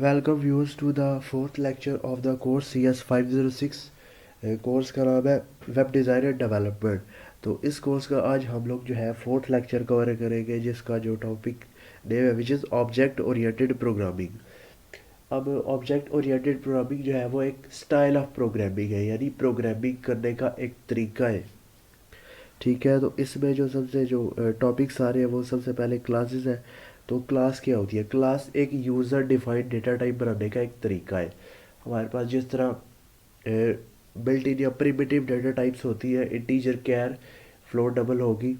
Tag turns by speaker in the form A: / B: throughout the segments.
A: Welcome viewers to the fourth lecture of the course CS 506। Course का नाम है web design and development. तो इस कोर्स का आज हम लोग जो है फोर्थ लेक्चर कवर करेंगे, जिसका जो टॉपिक नेम है which is object oriented programming. अब ऑब्जेक्ट ओरिएंटेड प्रोग्रामिंग जो है वो एक स्टाइल ऑफ प्रोग्रामिंग है, यानी प्रोग्रामिंग करने का एक तरीका है। ठीक है, तो इसमें जो सबसे जो टॉपिक्स आ रहे हैं वो सबसे पहले क्लासेस है। तो क्लास क्या होती है? क्लास एक यूज़र डिफाइंड डेटा टाइप बनाने का एक तरीका है। हमारे पास जिस तरह बिल्ट इन या प्रिमिटिव डेटा टाइप्स होती है, इंटीजर, कैर, फ्लोट, डबल होगी।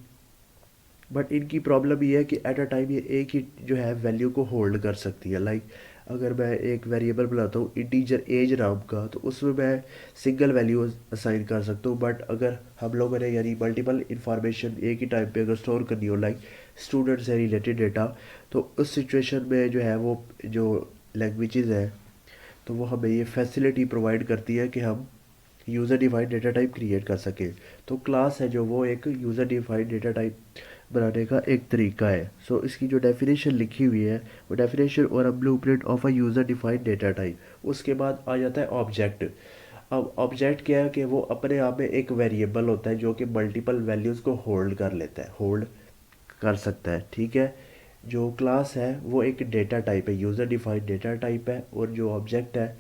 A: बट इनकी प्रॉब्लम ये है कि एट अ टाइम ये एक ही जो है वैल्यू को होल्ड कर सकती है। लाइक अगर मैं एक वेरिएबल बनाता हूँ इंटीजर एज नाम का, तो उसमें मैं सिंगल वैल्यू असाइन कर सकता हूँ। बट अगर हम लोगों ने यानी मल्टीपल इंफॉर्मेशन एक ही टाइम पे अगर स्टोर करनी हो, लाइक स्टूडेंट से रिलेटेड डेटा, तो उस सिचुएशन में जो है वो जो लैंग्वेजेस है, तो वो हमें ये फैसिलिटी प्रोवाइड करती है कि हम user defined data type create कर सकें। तो क्लास है जो वो एक यूज़र डिफाइंड डेटा टाइप बनाने का एक तरीका है। सो इसकी जो डेफिनेशन लिखी हुई है वो डेफिनेशन और a blueprint of a user defined data type. उसके बाद आ जाता है ऑब्जेक्ट। अब ऑब्जेक्ट क्या है कि वो अपने आप में एक वेरिएबल होता है जो कि मल्टीपल वैल्यूज़ को होल्ड कर लेता है, होल्ड कर सकता है। ठीक है, जो क्लास है वो एक डेटा टाइप है, यूज़र डिफाइंड डेटा टाइप है। और जो ऑब्जेक्ट है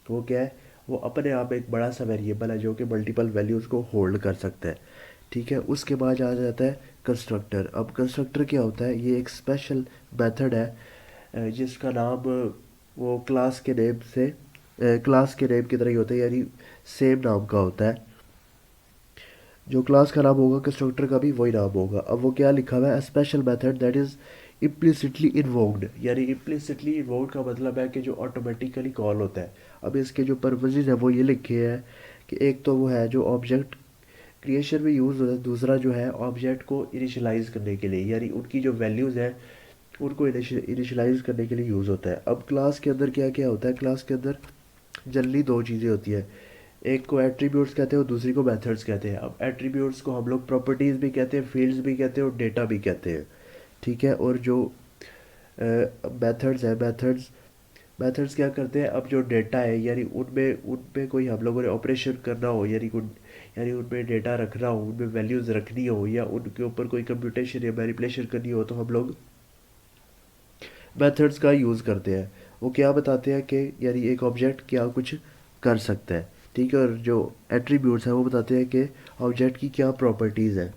A: वो क्या है? वो अपने आप में एक बड़ा सा वेरिएबल है जो कि मल्टीपल वैल्यूज़ को होल्ड कर सकता है। ठीक है, उसके बाद आ जाता है कंस्ट्रक्टर। अब कंस्ट्रक्टर क्या होता है? ये एक स्पेशल मेथड है जिसका नाम वो क्लास के नेम की तरह ही होता है, यानी सेम नाम का होता है। जो क्लास का नाम होगा कंस्ट्रक्टर का भी वही नाम होगा। अब वो क्या लिखा हुआ है? Special method that is implicitly invoked. यानी इम्प्लिसिटली इन्वोक्ड का मतलब है कि जो ऑटोमेटिकली कॉल होता है। अब इसके जो पर्पजेज है वो ये लिखे हैं कि एक तो वो है जो ऑब्जेक्ट क्रिएशन में यूज़ होता है, दूसरा जो है ऑब्जेक्ट को इनिशियलाइज करने के लिए, यानी उनकी जो वैल्यूज़ हैं उनको इनिशियलाइज करने के लिए यूज़ होता है। अब क्लास के अंदर क्या क्या होता है? क्लास के अंदर जनरली दो चीज़ें होती है, एक को एट्रीब्यूट्स कहते हैं और दूसरी को मेथड्स कहते हैं। अब एट्रीब्यूट्स को हम लोग प्रॉपर्टीज़ भी कहते हैं, फील्ड्स भी कहते हैं और डेटा भी कहते हैं। ठीक है, और जो मेथड्स है, मेथड्स क्या करते हैं? अब जो डेटा है यानी उनमें उनमें कोई हम लोगों ने ऑपरेशन करना हो, यानी उनमें डेटा रखना हो, उनमें वैल्यूज़ रखनी हो, या उनके ऊपर कोई कंप्यूटेशन या मैनिपुलेशन करनी हो, तो हम लोग मेथड्स का यूज़ करते हैं। वो क्या बताते हैं कि यानी एक ऑब्जेक्ट क्या कुछ कर सकता है। ठीक है, और जो एट्रीब्यूट्स हैं वो बताते हैं कि ऑब्जेक्ट की क्या प्रॉपर्टीज़ है।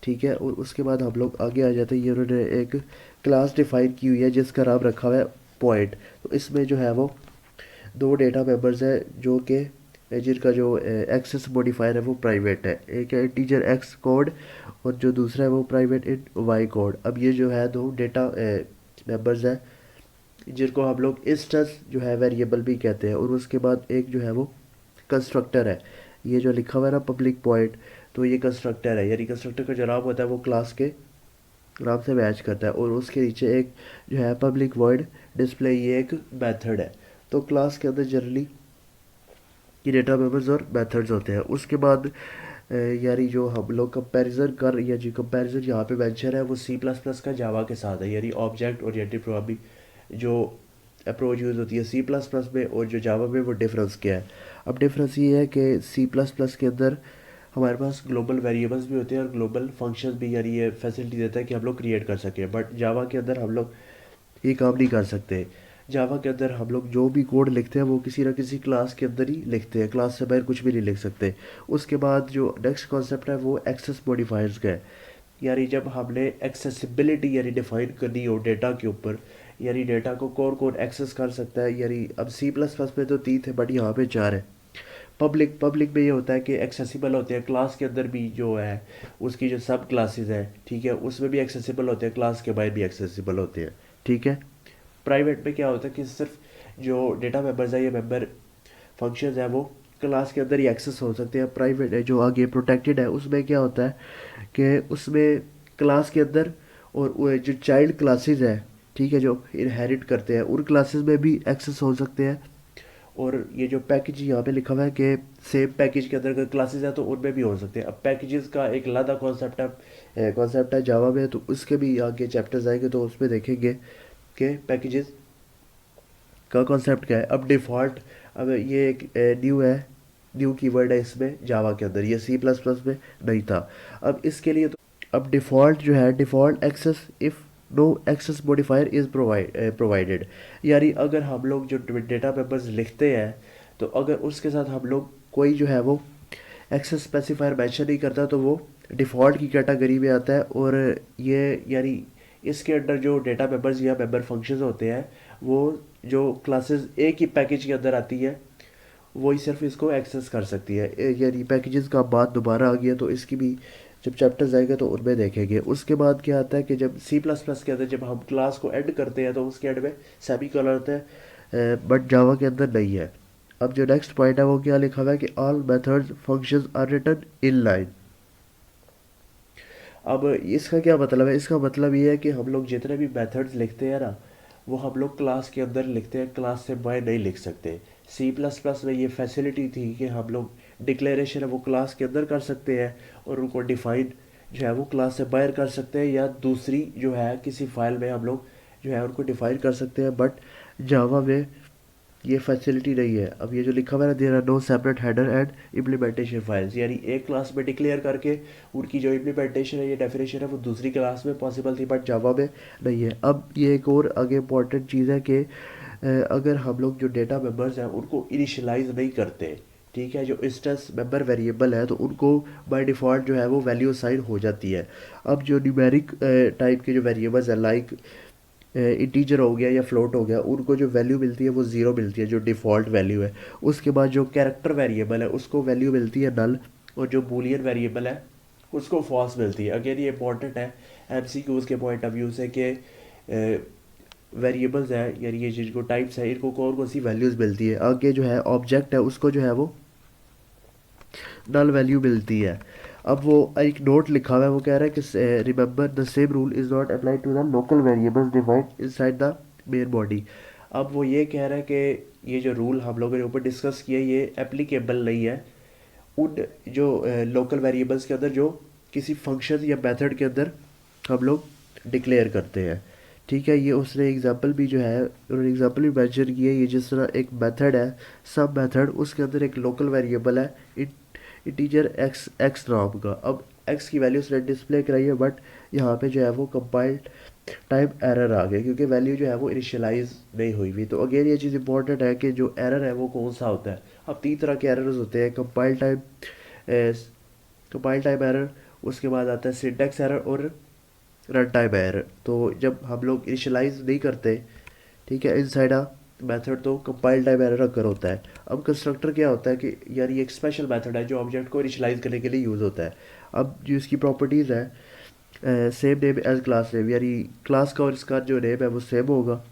A: ठीक है, और उसके बाद हम लोग आगे आ जाते हैं। ये उन्होंने एक क्लास डिफाइन की हुई है जिसका नाम रखा हुआ है पॉइंट। तो इसमें जो है वो दो डेटा मेंबर्स है जो कि जिनका जो एक्सेस मॉडिफायर है वो प्राइवेट है। एक है इंटीजर एक्स कोड और जो दूसरा है वो प्राइवेट इन वाई कोड। अब ये जो है दो डेटा मेंबर्स हैं जिनको हम लोग इंस्टेंस जो है वेरिएबल भी कहते हैं। और उसके बाद एक जो है वो कंस्ट्रक्टर है। ये जो लिखा हुआ है ना पब्लिक पॉइंट, तो ये कंस्ट्रक्टर है, यानी कंस्ट्रक्टर का जो नाम होता है वो क्लास के नाम से मैच करता है। और उसके नीचे एक जो है पब्लिक वर्ड डिस्प्ले, ये एक मेथड है। तो क्लास के अंदर जनरली ये डेटा मेंबर्स और मेथड्स होते हैं। उसके बाद यानी जो हम लोग कंपैरिजन कर या जो कंपैरिजन यहाँ पे मेंशन है वो C++ का जावा के साथ है, यानी ऑब्जेक्ट ओरिएंटेड प्रोग्रामिंग जो अप्रोच यूज़ होती है C++ में और जो जावा में, वो डिफरेंस क्या है? अब डिफरेंस ये है कि C++ के अंदर हमारे पास ग्लोबल वेरिएबल्स भी होते हैं और ग्लोबल फंक्शंस भी, यानी ये फैसिलिटी देता है कि हम लोग क्रिएट कर सकें। बट जावा के अंदर हम लोग ये काम नहीं कर सकते। जावा के अंदर हम लोग जो भी कोड लिखते हैं वो किसी ना किसी क्लास के अंदर ही लिखते हैं, क्लास से बाहर कुछ भी नहीं लिख सकते। उसके बाद जो नेक्स्ट कॉन्सेप्ट है वो एक्सेस मॉडिफायर्स का है। यानी जब हमने एक्सेसिबिलिटी यानी डिफाइन करनी हो डेटा के ऊपर, यानी डेटा को कौन कौन एक्सेस कर सकता है। यानी अब C++ में तो 3 थे बट यहाँ पे 4 है। पब्लिक में ये होता है कि एक्सेसिबल होते हैं क्लास के अंदर भी, जो है उसकी जो सब क्लासेस हैं, ठीक है, उसमें भी एक्सेसिबल होते हैं, क्लास के बाहर भी एक्सेसिबल होते हैं। ठीक है, प्राइवेट में क्या होता है कि सिर्फ जो डेटा मेंबर्स है, ये मेंबर फंक्शंस है, वो क्लास के अंदर ही एक्सेस हो सकते हैं। प्राइवेट है जो आगे प्रोटेक्टेड है, उसमें क्या होता है कि उसमें क्लास के अंदर और वो जो चाइल्ड क्लासेस है, ठीक है, जो इनहेरिट करते हैं, उन क्लासेस में भी एक्सेस हो सकते हैं। और ये जो पैकेज यहाँ पे लिखा हुआ है कि सेम पैकेज के अंदर अगर क्लासेस है तो उनमें भी हो सकते हैं। अब पैकेजेस का एक अलग कॉन्सेप्ट है जावा में, तो उसके भी आगे चैप्टर्स आएंगे तो उसमें देखेंगे कि पैकेजेस का कॉन्सेप्ट क्या है। अब डिफ़ॉल्ट, अब ये एक न्यू है, न्यू कीवर्ड है इसमें जावा के अंदर, ये सी प्लस प्लस में नहीं था। अब इसके लिए तो अब डिफ़ॉल्ट जो है, default access if no access modifier is provided, यानी अगर हम लोग जो डेटा मेंबर्स लिखते हैं तो अगर उसके साथ हम लोग कोई जो है वो एक्सेस स्पेसिफायर मेंशन नहीं करता तो वो डिफ़ॉल्ट की कैटेगरी में आता है। और ये यानी इसके अंडर जो डेटा मेंबर्स या मेंबर फंक्शंस होते हैं वो जो क्लासेस एक ही पैकेज के अंदर आती है वही सिर्फ इसको एक्सेस कर सकती है। यानी पैकेजेस का बात दोबारा आ गया तो इसकी भी जब चैप्टर्स आएगा तो उनमें देखेंगे। उसके बाद क्या आता है कि जब सी प्लस प्लस के अंदर जब हम क्लास को एंड करते हैं तो उसके एंड में सेमी कॉलन होता है, बट जावा के अंदर नहीं है। अब जो नेक्स्ट पॉइंट है वो क्या लिखा हुआ है कि all methods functions are written in line. अब इसका क्या मतलब है, इसका मतलब ये है कि हम लोग जितने भी मेथड्स लिखते हैं ना वो हम लोग क्लास के अंदर लिखते हैं, क्लास से बाहर नहीं लिख सकते। सी प्लस प्लस में ये फैसिलिटी थी कि हम लोग डिक्लेरेशन है वो क्लास के अंदर कर सकते हैं और उनको डिफाइन जो है वो क्लास से बाहर कर सकते हैं या दूसरी जो है किसी फाइल में हम लोग जो है उनको डिफाइन कर सकते हैं। बट जावा में ये फैसिलिटी नहीं है। अब ये जो लिखा हुआ है there are no separate header and implementation files, यानी एक क्लास में डिक्लेयर करके उनकी जो इम्प्लीमेंटेशन है, ये डेफिनेशन है वो दूसरी क्लास में पॉसिबल थी बट जावा में नहीं है। अब ये एक और आगे इम्पॉर्टेंट चीज़ है कि अगर हम लोग जो डेटा मेंबर्स हैं उनको इनिशियलाइज नहीं करते, ठीक है, जो इंस्टेंस मेंबर वेरिएबल है तो उनको बाय डिफ़ॉल्ट जो है वो वैल्यू असाइन हो जाती है। अब जो न्यूमेरिक टाइप के जो वेरिएबल्स हैं लाइक इंटीजर हो गया या फ्लोट हो गया, उनको जो वैल्यू मिलती है वो ज़ीरो मिलती है जो डिफ़ॉल्ट वैल्यू है। उसके बाद जो कैरेक्टर वेरिएबल है उसको वैल्यू मिलती है नल, और जो बूलियन वेरिएबल है उसको फॉल्स मिलती है। अगेन ये इंपॉर्टेंट है एमसीक्यूज़ के पॉइंट ऑफ व्यू से कि वेरिएबल्स है यानी ये जिनको टाइप्स है इनको कौन कौन सी वैल्यूज़ मिलती है। आगे जो है ऑब्जेक्ट है उसको जो है वो नल वैल्यू मिलती है। अब वो एक नोट लिखा हुआ है वो कह रहा है कि remember the same rule is not apply to the local variables defined inside the main body. अब वो ये कह रहा है कि ये जो रूल हम लोगों ने ऊपर डिस्कस किया ये एप्लीकेबल नहीं है उन जो लोकल वेरिएबल्स के अंदर जो किसी फंक्शन या मेथड के अंदर हम लोग डिक्लेयर करते हैं। ठीक है, ये उसने एग्जांपल भी जो है उन्होंने एग्जांपल भी मेंशन किया है। ये जिस तरह एक मेथड है सब मेथड, उसके अंदर एक लोकल वेरिएबल है इंटीजर एक्स एक्स नाम का। अब एक्स की वैल्यू उसने डिस्प्ले कराई है बट यहाँ पे जो है वो कंपाइल्ड टाइम एरर आ गया क्योंकि वैल्यू जो है वो इनिशियलाइज नहीं हुई हुई। तो अगेन ये चीज़ इंपॉर्टेंट है कि जो एरर है वो कौन सा होता है। अब तीन तरह के एरर्स होते हैं, कंपाइल टाइम एरर, उसके बाद आता है सिंटैक्स एरर और रन टाइम एरर। तो जब हम लोग इनिशियलाइज नहीं करते, ठीक है, इनसाइड अ मेथड तो कंपाइल टाइम एरर अकर होता है। अब कंस्ट्रक्टर क्या होता है कि यार ये एक स्पेशल मेथड है जो ऑब्जेक्ट को इनिशियलाइज करने के लिए यूज़ होता है। अब जो इसकी प्रॉपर्टीज़ है same name as class name, यानी क्लास का और इसका जो नेम है वो सेम होगा,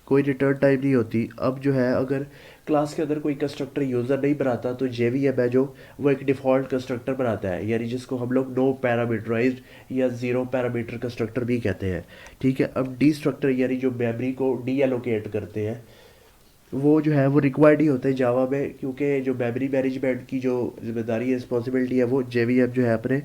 A: कोई रिटर्न टाइप नहीं होती। अब जो है अगर क्लास के अंदर कोई कंस्ट्रक्टर यूज़र नहीं बनाता तो जेवीएम है जो वो एक डिफ़ॉल्ट कंस्ट्रक्टर बनाता है, यानी जिसको हम लोग नो पैरामीटराइज्ड या ज़ीरो पैरामीटर कंस्ट्रक्टर भी कहते हैं। ठीक है, अब डी स्ट्रक्टर यानी जो मेमोरी को डी एलोकेट करते हैं वो जो है वो रिक्वायर्ड ही होते हैं जावा में, क्योंकि जो मेमोरी मैनेजमेंट की जो जिम्मेदारी है रिस्पॉन्सिबिलिटी है वो जेवीएम जो है अपने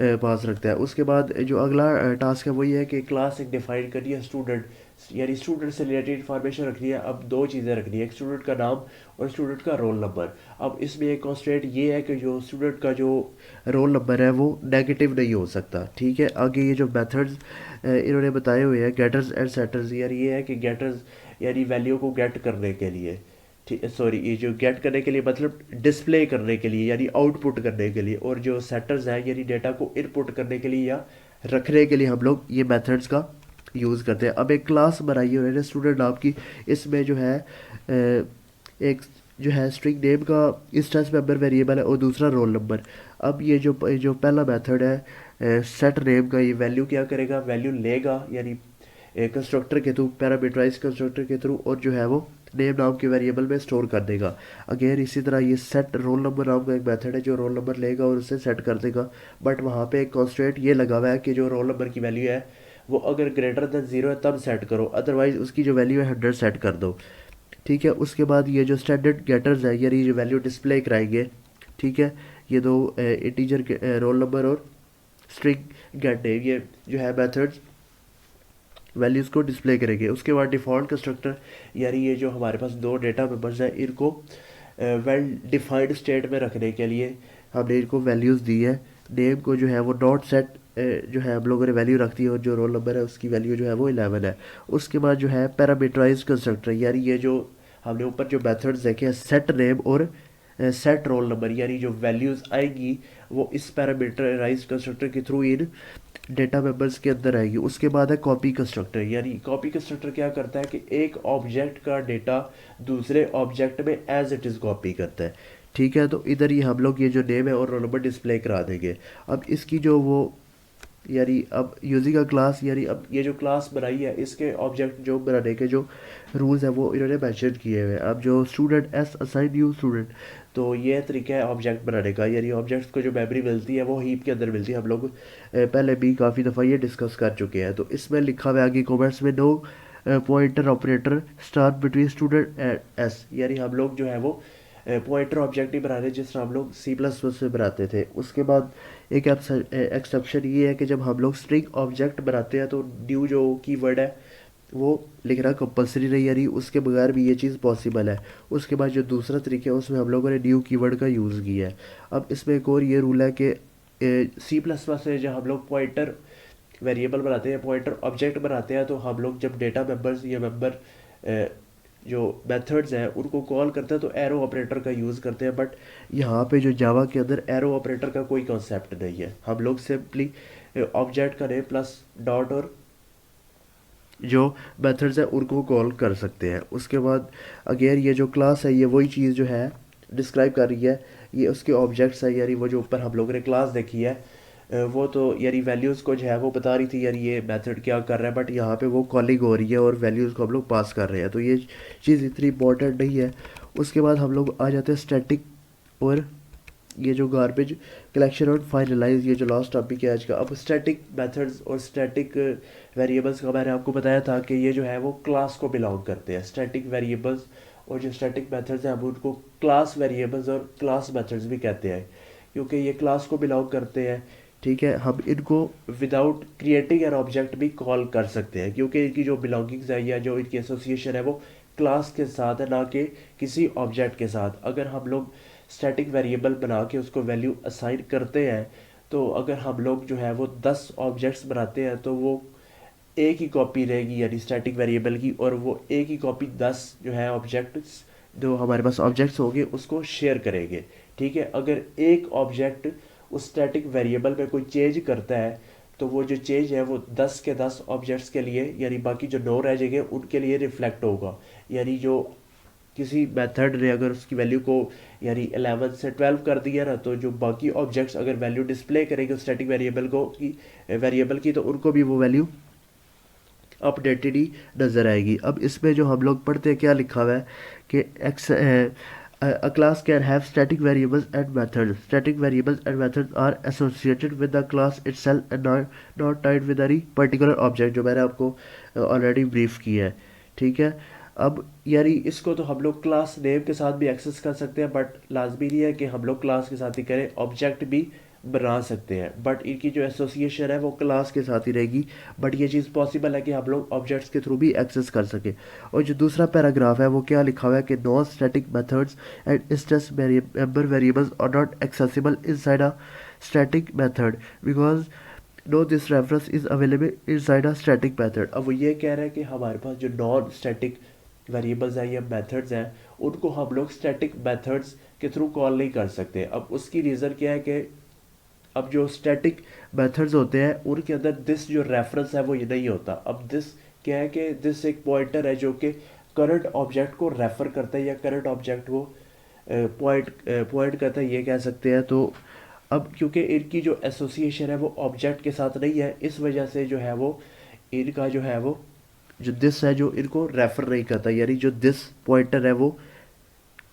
A: पास रखता है। उसके बाद जो अगला टास्क है वही है कि क्लास एक डिफाइन करनी है स्टूडेंट, यानी स्टूडेंट से रिलेटेड इन्फॉर्मेशन रखनी है। अब दो चीज़ें रखनी है, एक स्टूडेंट का नाम और स्टूडेंट का रोल नंबर। अब इसमें एक कॉन्स्टेंट ये है कि जो स्टूडेंट का जो रोल नंबर है वो नेगेटिव नहीं हो सकता। ठीक है, आगे ये जो मेथड्स इन्होंने बताए हुए हैं गेटर्स एंड सेटर्स, यानी ये है कि गेटर्स यानी वैल्यू को गेट करने के लिए, ठीक है, सॉरी ये जो गेट करने के लिए मतलब डिस्प्ले करने के लिए यानी आउटपुट करने के लिए, और जो सेटर्स है यानी डेटा को इनपुट करने के लिए या रखने के लिए हम लोग ये मेथड्स का यूज़ करते हैं। अब एक क्लास बनाई है उन्होंने स्टूडेंट नाम की, इसमें जो है एक जो है स्ट्रिंग नेम का इंस्टेंस मेंबर वेरिएबल है और दूसरा रोल नंबर। अब ये जो जो पहला मेथड है सेट नेम का, ये वैल्यू क्या करेगा, वैल्यू लेगा यानी कंस्ट्रक्टर के थ्रू, पैरामीटराइज कंस्ट्रक्टर के थ्रू, और जो है वो नेम नाम के वेरिएबल में स्टोर कर देगा। अगेन इसी तरह ये सेट रोल नंबर नाम का एक मेथड है जो रोल नंबर लेगा और उसे सेट कर देगा। बट वहाँ पे एक कॉन्स्टेंट ये लगा हुआ है कि जो रोल नंबर की वैल्यू है वो अगर ग्रेटर देन ज़ीरो है तब सेट करो, अदरवाइज उसकी जो वैल्यू है 100 सेट कर दो। ठीक है, उसके बाद ये जो स्टैंडर्ड गेटर्स है यानी जो वैल्यू डिस्प्ले कराएंगे, ठीक है, ये दो इंटीजर रोल नंबर और स्ट्रिंग गेट नेम, ये जो है मेथड्स वैल्यूज़ को डिस्प्ले करेंगे। उसके बाद डिफ़ॉल्ट कंस्ट्रक्टर, यानी ये जो हमारे पास दो डेटा मेंबर्स हैं, इनको वेल डिफाइंड स्टेट में रखने के लिए हमने इनको वैल्यूज़ दी है। नेम को जो है वो डॉट सेट जो है हम लोगों ने वैल्यू रख दी है, और जो रोल नंबर है उसकी वैल्यू जो है वो 11 है। उसके बाद जो है पैरामीटराइज्ड कंस्ट्रक्टर, यानी ये जो हमने ऊपर जो मेथड्स देखे हैं, सेट नेम और सेट रोल नंबर, यानी जो वैल्यूज़ आएंगी वो इस पैरामीटराइज्ड कंस्ट्रक्टर के थ्रू इन डेटा मेंबर्स के अंदर आएगी। उसके बाद है कॉपी कंस्ट्रक्टर, यानी कॉपी कंस्ट्रक्टर क्या करता है कि एक ऑब्जेक्ट का डेटा दूसरे ऑब्जेक्ट में एज इट इज़ कॉपी करता है। ठीक है, तो इधर ही हम लोग ये जो नेम है और रोल नंबर डिस्प्ले करा देंगे। अब इसकी जो वो, यानी अब यूजिंग अ क्लास, यानी अब ये जो क्लास बनाई है इसके ऑब्जेक्ट जो बनाने के जो रूल्स हैं वो इन्होंने मेंशन किए हुए हैं। अब जो student S assign new student, तो ये तरीका है ऑब्जेक्ट बनाने का, यानी ऑब्जेक्ट्स को जो मेमोरी मिलती है वो हीप के अंदर मिलती है। हम लोग पहले भी काफ़ी दफ़ा ये डिस्कस कर चुके हैं। तो इसमें लिखा हुआ है आगे कॉमेंट्स में, no pointer operator start between student and s, यानी हम लोग जो है वो पॉइंटर ऑब्जेक्ट ही बना रहे जिस तरह हम लोग C++ में बनाते थे। उसके बाद एक एक्सेप्शन ये है कि जब हम लोग स्ट्रिंग ऑब्जेक्ट बनाते हैं तो न्यू जो कीवर्ड है वो लिखना कंपलसरी नहीं, यानी उसके बगैर भी ये चीज़ पॉसिबल है। उसके बाद जो दूसरा तरीका है उसमें हम लोगों ने न्यू कीवर्ड का यूज़ किया है। अब इसमें एक और ये रूल है कि C++ से जब हम लोग पॉइंटर वेरिएबल बनाते हैं, पॉइंटर ऑब्जेक्ट बनाते हैं, तो हम लोग जब डेटा मेंबर्स या मेंबर जो मेथड्स हैं उनको कॉल करते हैं तो एरो ऑपरेटर का यूज़ करते हैं। बट यहाँ पे जो जावा के अंदर एरो ऑपरेटर का कोई कॉन्सेप्ट नहीं है। हम लोग सिंपली ऑब्जेक्ट का नेम प्लस डॉट और जो मेथड्स हैं उनको कॉल कर सकते हैं। उसके बाद अगेन ये जो क्लास है ये वही चीज़ जो है डिस्क्राइब कर रही है, ये उसके ऑब्जेक्ट्स है, यानी वो जो ऊपर हम लोगों ने क्लास देखी है वो तो यानी वैल्यूज़ को जो है वो बता रही थी, यानी ये मेथड क्या कर रहा है, बट यहाँ पे वो कॉलिंग हो रही है और वैल्यूज़ को हम लोग पास कर रहे हैं, तो ये चीज़ इतनी इंपॉर्टेंट नहीं है। उसके बाद हम लोग आ जाते हैं स्टैटिक और ये जो गार्बेज कलेक्शन और फाइनलाइज, ये जो लास्ट टॉपिक है आज का। अब स्टैटिक मेथड्स और स्टैटिक वेरिएबल्स का मैंने आपको बताया था कि ये जो है वो क्लास को बिलोंग करते हैं। स्टैटिक वेरिएबल्स और जो स्टैटिक मेथड्स हैं हम उनको क्लास वेरिएबल्स और क्लास मेथड्स भी कहते हैं, क्योंकि ये क्लास को बिलोंग करते हैं। ठीक है, हम इनको विदाउट क्रिएटिंग एन ऑब्जेक्ट भी कॉल कर सकते हैं, क्योंकि इनकी जो बिलोंगिंग्स है या जो इनकी एसोसिएशन है वो क्लास के साथ है, ना कि किसी ऑब्जेक्ट के साथ। अगर हम लोग स्टैटिक वेरिएबल बना के उसको वैल्यू असाइन करते हैं, तो अगर हम लोग जो है वो 10 ऑब्जेक्ट्स बनाते हैं तो वो एक ही कॉपी रहेगी यानी स्टैटिक वेरिएबल की, और वो एक ही कॉपी 10 जो है ऑब्जेक्ट्स जो हमारे पास ऑब्जेक्ट्स होंगे उसको शेयर करेंगे। ठीक है, अगर एक ऑब्जेक्ट उस स्टैटिक वेरिएबल में कोई चेंज करता है तो वो जो चेंज है वो 10 के 10 ऑब्जेक्ट्स के लिए, यानी बाकी जो 9 रह जाएंगे उनके लिए रिफ्लेक्ट होगा। यानी जो किसी मेथड ने अगर उसकी वैल्यू को यानी 11 से 12 कर दिया ना, तो जो बाकी ऑब्जेक्ट्स अगर वैल्यू डिस्प्ले करेंगे स्टैटिक वेरिएबल की तो उनको भी वो वैल्यू अपडेटेड ही नज़र आएगी। अब इसमें जो हम लोग पढ़ते हैं क्या लिखा हुआ है कि x a class can have static variables and methods. Static variables and methods are associated with the class itself and not tied with any particular object, जो मैंने आपको ऑलरेडी ब्रीफ किया है। ठीक है, अब यानी इसको तो हम लोग क्लास नेम के साथ भी एक्सेस कर सकते हैं, बट लाजमी नहीं है कि हम लोग क्लास के साथ ही करें, ऑब्जेक्ट भी बना सकते हैं, बट इनकी जो एसोसिएशन है वो क्लास के साथ ही रहेगी। बट ये चीज़ पॉसिबल है कि हम लोग ऑब्जेक्ट्स के थ्रू भी एक्सेस कर सकें। और जो दूसरा पैराग्राफ है वो क्या लिखा हुआ है कि non static methods and instance member variables are not accessible inside a static method because no this reference is available inside a static method. अब वो ये कह रहा है कि हमारे पास जो नॉन स्टैटिक वेरिएबल्स हैं या मेथड्स हैं उनको हम लोग स्टैटिक मेथड्स के थ्रू कॉल नहीं कर सकते। अब उसकी रीज़न क्या है कि अब जो स्टैटिक मेथड्स होते हैं उनके अंदर दिस जो रेफरेंस है वो ये नहीं होता। अब दिस क्या है कि दिस एक पॉइंटर है जो कि करंट ऑब्जेक्ट को रेफर करता है या करंट ऑब्जेक्ट को पॉइंट करता है, ये कह सकते हैं। तो अब क्योंकि इनकी जो एसोसिएशन है वो ऑब्जेक्ट के साथ नहीं है, इस वजह से जो है वो इनका जो है वो जो दिस है जो इनको रेफर नहीं करता, यानी जो दिस पॉइंटर है वो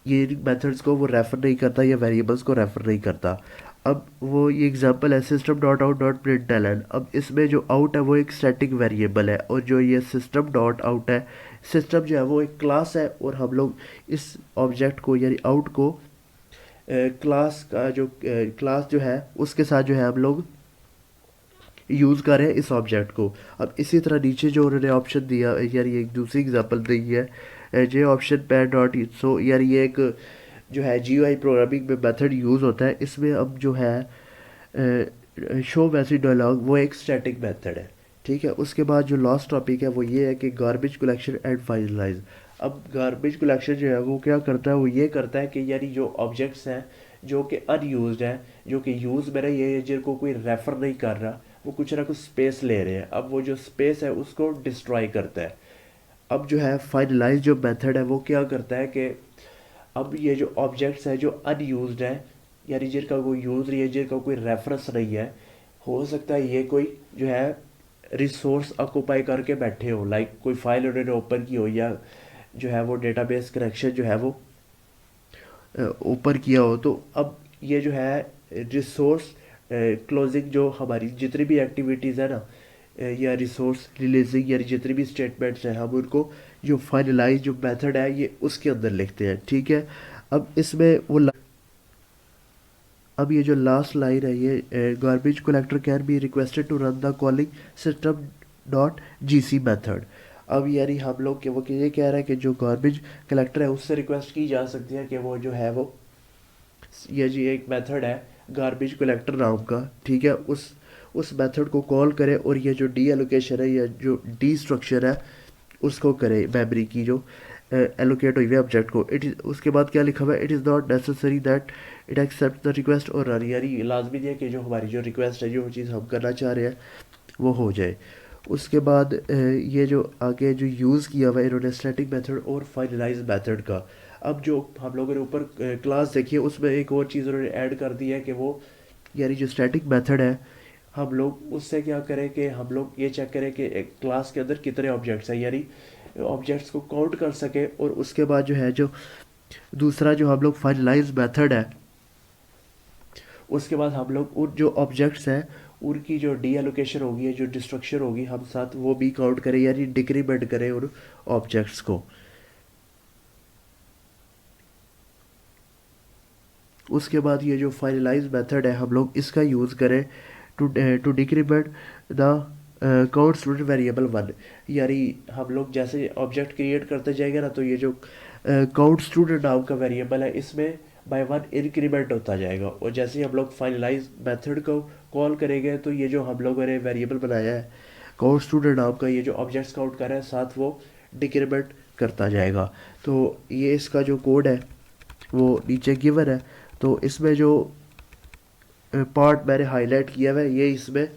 A: ये मेथड्स को वो रेफर नहीं करता या वेरिएबल्स को रेफर नहीं करता। अब वो ये एग्जांपल है system dot out dot println. अब इसमें जो आउट है वो एक स्टैटिक वेरिएबल है, और जो ये सिस्टम डॉट आउट है, सिस्टम जो है वो एक क्लास है, और हम लोग इस ऑब्जेक्ट को यानी आउट को क्लास का जो क्लास जो है उसके साथ जो है हम लोग यूज़ कर रहे हैं इस ऑब्जेक्ट को। अब इसी तरह नीचे जो उन्होंने ऑप्शन दिया यार, ये एक दूसरी एग्जांपल दी है, जे ऑप्शन पैड डॉट सो यार, ये एक जो है GUI प्रोग्रामिंग में मेथड यूज़ होता है। इसमें अब जो है शो मैसेज डायलॉग वो एक स्टैटिक मेथड है, ठीक है। उसके बाद जो लास्ट टॉपिक है वो ये है कि गार्बेज कलेक्शन एंड फाइनलाइज। अब गार्बेज कलेक्शन जो है वो क्या करता है, वो ये करता है कि यानी जो ऑब्जेक्ट्स हैं जो कि अनयूज्ड हैं, जो कि यूज़ में नहीं है, जिनको कोई रेफ़र नहीं कर रहा, वो कुछ ना कुछ स्पेस ले रहे हैं, अब वो जो स्पेस है उसको डिस्ट्रॉय करता है। अब जो है फाइनलाइज जो मेथड है वो क्या करता है कि अब ये जो ऑब्जेक्ट्स हैं जो अनयूज्ड हैं, यानी जिनका कोई यूज़ नहीं है, जिनका कोई रेफरेंस नहीं है, हो सकता है ये कोई जो है रिसोर्स ऑक्यूपाई करके बैठे हो, लाइक कोई फाइल उन्होंने ओपन की हो, या जो है वो डेटाबेस कनेक्शन जो है वो ओपन किया हो। तो अब ये जो है रिसोर्स क्लोजिंग, जो हमारी जितनी भी एक्टिविटीज़ है ना, या रिसोर्स रिलीजिंग, या जितनी भी स्टेटमेंट्स हैं, हम उनको जो फाइनलाइज जो मेथड है ये उसके अंदर लिखते हैं, ठीक है। अब इसमें वो अब ये जो लास्ट लाइन है, ये garbage collector can be requested to run the calling system dot GC method. अब यानी हम लोग के वो ये कह रहा है कि जो गार्बेज कलेक्टर है उससे रिक्वेस्ट की जा सकती है कि वो जो है वो, ये जी एक मेथड है गार्बेज कलेक्टर नाम का, ठीक है, उस मेथड को कॉल करे और ये जो डी एलोकेशन है या जो डी स्ट्रक्चर है उसको करे मेमोरी की जो एलोकेट हुई है ऑब्जेक्ट को। इट इज़ उसके बाद क्या लिखा हुआ है, it is not necessary that it except the request और रन, यानी लाजमी नहीं है कि जो हमारी जो रिक्वेस्ट है, जो चीज़ हम करना चाह रहे हैं वो हो जाए। उसके बाद ये जो आगे जो यूज़ किया हुआ है इन्होंने स्टैटिक मेथड और फाइनलाइज मेथड का। अब जो हम लोगों ने ऊपर क्लास देखी है उसमें एक और चीज़ उन्होंने ऐड कर दी है कि वो यानी जो स्टैटिक मेथड है, हम लोग उससे क्या करें कि हम लोग ये चेक करें कि एक क्लास के अंदर कितने ऑब्जेक्ट्स हैं, यानी ऑब्जेक्ट्स को काउंट कर सके। और उसके बाद जो है जो दूसरा जो हम लोग फाइनलाइज मेथड है, उसके बाद हम लोग उन जो ऑब्जेक्ट्स हैं उनकी जो डी एलोकेशन होगी, जो डिस्ट्रक्शन होगी, हम साथ वो भी काउंट करें, यानी डिक्रीमेंट करें उन ऑब्जेक्ट्स को। उसके बाद ये जो फाइनलाइज मेथड है हम लोग इसका यूज़ करें to decrement the count student variable 1, यानी हम लोग जैसे ऑब्जेक्ट क्रिएट करते जाएंगे ना, तो ये जो काउंट स्टूडेंट नाम का वेरिएबल है इसमें बाय 1 इंक्रीमेंट होता जाएगा। और जैसे ही हम लोग फाइनलाइज मेथड को कॉल करेंगे तो ये जो हम लोगों ने वेरिएबल बनाया है काउंट स्टूडेंट नाम का, ये जो ऑब्जेक्ट्स काउंट कर रहे हैं साथ वो डिक्रीमेंट करता जाएगा। तो ये इसका जो कोड है वो नीचे गिवन है। तो इसमें जो पार्ट मैंने हाईलाइट किया हुआ है ये इसमें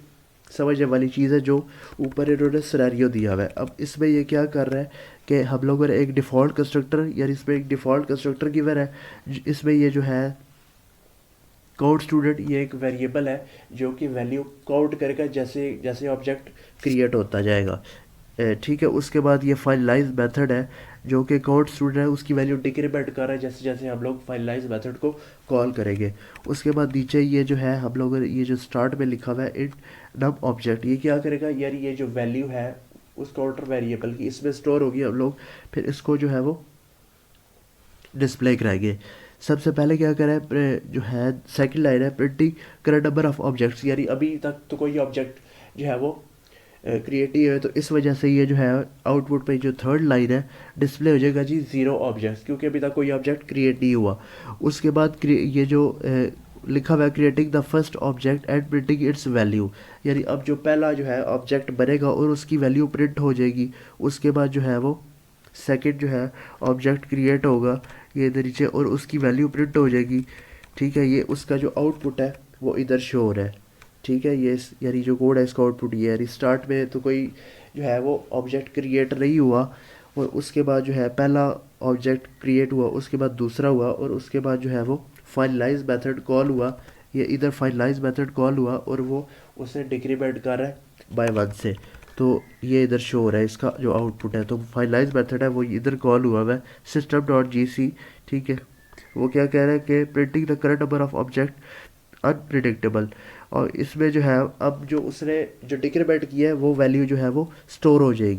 A: समझने वाली चीज़ है, जो ऊपर इन्होंने सिनेरियो दिया हुआ है। अब इसमें ये क्या कर रहा है कि हम लोगों ने एक डिफ़ॉल्ट कंस्ट्रक्टर, यानी इसमें एक डिफ़ॉल्ट कंस्ट्रक्टर गिवन है, इसमें ये जो है काउंट स्टूडेंट ये एक वेरिएबल है जो कि वैल्यू काउंट करेगा जैसे जैसे ऑब्जेक्ट क्रिएट होता जाएगा, ठीक है। उसके बाद ये फाइनलाइज मेथड है जो कि काउंट स्टूडेंट है उसकी वैल्यू डिक्रीमेंट कर रहा है जैसे जैसे हम लोग फाइनलाइज मेथड को कॉल करेंगे। उसके बाद नीचे ये जो है हम लोग ये जो स्टार्ट में लिखा हुआ है इट नम ऑब्जेक्ट, ये क्या करेगा, यार ये जो वैल्यू है उस काउंटर वेरिएबल की इसमें स्टोर होगी, हम लोग फिर इसको जो है वो डिस्प्ले कराएंगे। सबसे पहले क्या करें, जो है सेकंड लाइन है printing current number of objects, यानी अभी तक तो कोई ऑब्जेक्ट जो है वो क्रिएटिव है, तो इस वजह से ये जो है आउटपुट पे जो थर्ड लाइन है डिस्प्ले हो जाएगा जी 0 ऑब्जेक्ट्स, क्योंकि अभी तक कोई ऑब्जेक्ट क्रिएट नहीं हुआ। उसके बाद ये जो लिखा हुआ है creating the first object and printing it's value, यानी अब जो पहला जो है ऑब्जेक्ट बनेगा और उसकी वैल्यू प्रिंट हो जाएगी। उसके बाद जो है वो सेकंड जो है ऑब्जेक्ट क्रिएट होगा ये इधर नीचे और उसकी वैल्यू प्रिंट हो जाएगी, ठीक है। ये उसका जो आउटपुट है वो इधर शो हो रहा है, ठीक है। ये यानी जो कोड है इसका आउटपुट ये है। स्टार्ट में तो कोई जो है वो ऑब्जेक्ट क्रिएट नहीं हुआ, और उसके बाद जो है पहला ऑब्जेक्ट क्रिएट हुआ, उसके बाद दूसरा हुआ, और उसके बाद जो है वो फाइनलाइज मेथड कॉल हुआ, ये इधर फाइनलाइज मेथड कॉल हुआ और वो उसे डिक्रीमेंट कर रहा है बाय 1 से, तो ये इधर शो हो रहा है इसका जो आउटपुट है। तो फाइनलाइज मेथड है वो इधर कॉल हुआ है सिस्टम डॉट GC, ठीक है। वो क्या कह रहा है कि printing the current number of object unpredictable, और इसमें जो है अब जो उसने जो डिक्रीमेंट किया है वो वैल्यू जो है वो स्टोर हो जाएगी।